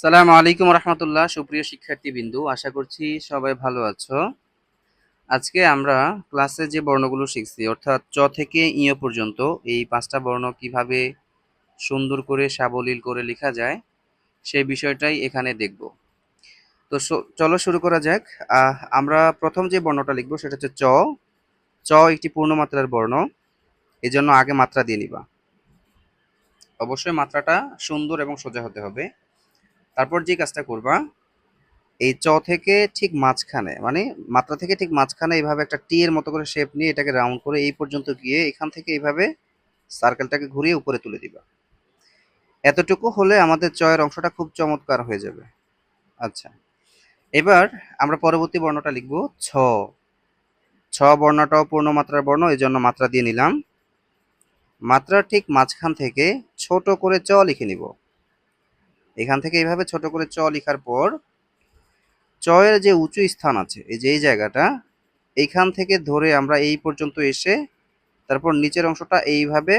সালামু আলাইকুম রহমতুল্লাহ। সুপ্রিয় শিক্ষার্থীবৃন্দু, আশা করছি সবাই ভালো আছো। আজকে আমরা ক্লাসে যে বর্ণগুলো শিখছি, অর্থাৎ চ থেকে ইয় পর্যন্ত এই পাঁচটা বর্ণ কিভাবে সুন্দর করে সাবলীল করে লেখা যায় সেই বিষয়টাই এখানে দেখব। তো চলো শুরু করা যাক। আমরা প্রথম যে বর্ণটা লিখবো সেটা হচ্ছে চ। চ একটি পূর্ণমাত্রার বর্ণ, এই জন্য আগে মাত্রা দিয়ে নিবা। অবশ্যই মাত্রাটা সুন্দর এবং সোজা হতে হবে। তারপর যে কাজটা করবা, এই চ থেকে ঠিক মাঝখানে, মানে মাত্রা থেকে ঠিক মাঝখানে এইভাবে একটা টি এর মতো করে শেপ নিয়ে এটাকে রাউন্ড করে এই পর্যন্ত গিয়ে এখান থেকে এইভাবে সার্কেলটাকে ঘুরিয়ে উপরে তুলে দিবা। এতটুকু হলে আমাদের চয়ের অংশটা খুব চমৎকার হয়ে যাবে। আচ্ছা, এবার আমরা পরবর্তী বর্ণটা লিখব ছ। ছ বর্ণটাও পূর্ণমাত্রার বর্ণ, এই জন্য মাত্রা দিয়ে নিলাম। মাত্রার ঠিক মাঝখান থেকে ছোট করে চ লিখে নিব। এখান থেকে এইভাবে ছোট করে চ লেখার পর চয়ের যে উঁচু স্থান আছে, এই যে এই জায়গাটা, এইখান থেকে ধরে আমরা এই পর্যন্ত এসে তারপর নিচের অংশটা এইভাবে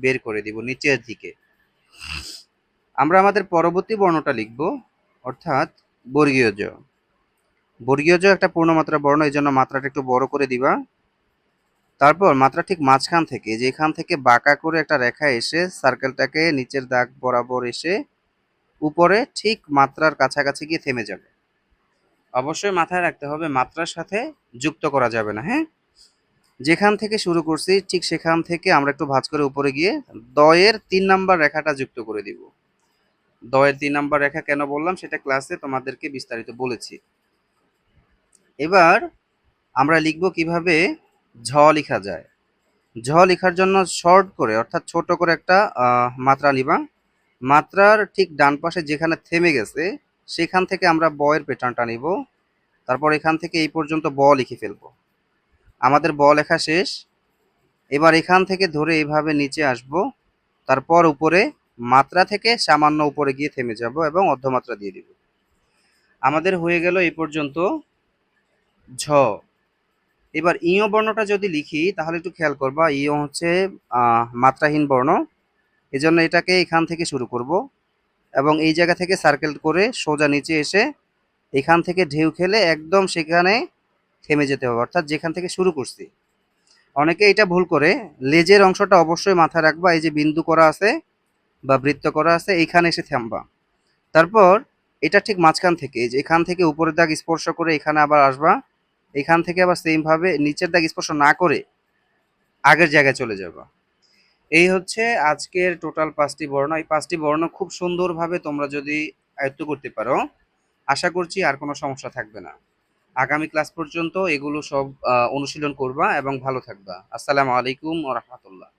বের করে দিব নিচের দিকে। আমরা আমাদের পরবর্তী বর্ণটা লিখব, অর্থাৎ বর্গীয় জ। বর্গীয় জ একটা পূর্ণমাত্রা বর্ণ, এই জন্য মাত্রাটা একটু বড় করে দিবা। তারপর মাত্রা ঠিক মাঝখান থেকে, যেখান থেকে বাঁকা করে একটা রেখা এসে সার্কেলটাকে নিচের দাগ বরাবর এসে উপরে ঠিক মাত্রার কাছাকাছি গিয়ে থেমে যাবে। অবশ্যই মাথায় রাখতে হবে মাত্রার সাথে যুক্ত করা যাবে না, হ্যাঁ। যেখান থেকে শুরু করছি ঠিক সেখান থেকে আমরা একটু ভাঁজ করে উপরে গিয়ে দয়ের ৩ নাম্বার রেখাটা যুক্ত করে দিব। দয়ের ৩ নাম্বার রেখা কেন বললাম সেটা ক্লাসে তোমাদেরকে বিস্তারিত বলেছি। এবার আমরা লিখব কিভাবে ঝ লেখা যায়। ঝ লেখার জন্য শর্ট করে, অর্থাৎ ছোট করে একটা মাত্রা নিবা। মাত্রার ঠিক ডান পাশে যেখানে থেমে গেছে সেখান থেকে আমরা বয়ের প্যাটার্নটা নিব। তারপর এখান থেকে এই পর্যন্ত ব লিখে ফেলবো। আমাদের ব লেখা শেষ। এবার এখান থেকে ধরে এইভাবে নিচে আসব, তারপর উপরে মাত্রা থেকে সামান্য উপরে গিয়ে থেমে যাব এবং অর্ধমাত্রা দিয়ে দিব। আমাদের হয়ে গেল এই পর্যন্ত ঝ। এবার ইয় বর্ণটা যদি লিখি তাহলে একটু খেয়াল করবা, ইয় হচ্ছে মাত্রাহীন বর্ণ, এজন্য এটাকে এখান থেকে শুরু করব এবং এই জায়গা থেকে সার্কেল করে সোজা নিচে এসে এখান থেকে ঢেউ খেলে একদম সেখানে থেমে যেতে হবে, অর্থাৎ যেখান থেকে শুরু করছি। অনেকে এটা ভুল করে, লেজের অংশটা অবশ্যই মাথায় রাখবা, এই যে বিন্দু করা আছে বা বৃত্ত করা আছে এইখানে এসে থামবা। তারপর এটা ঠিক মাঝখান থেকে, এই যে এখান থেকে উপরের দাগ স্পর্শ করে এখানে আবার আসবা। এখান থেকে আবার সেম ভাবে নিচের দাগ স্পর্শ না করে আগের জায়গায় চলে যাবা। এই হচ্ছে আজকের টোটাল 5টি বর্ণ। এই 5টি বর্ণ খুব সুন্দরভাবে তোমরা যদি আয়ত্ত করতে পারো, আশা করছি আর কোনো সমস্যা থাকবে না। আগামী ক্লাস পর্যন্ত এগুলো সব অনুশীলন করবা এবং ভালো থাকবা। আসসালামু আলাইকুম ওয়া রাহমাতুল্লাহ।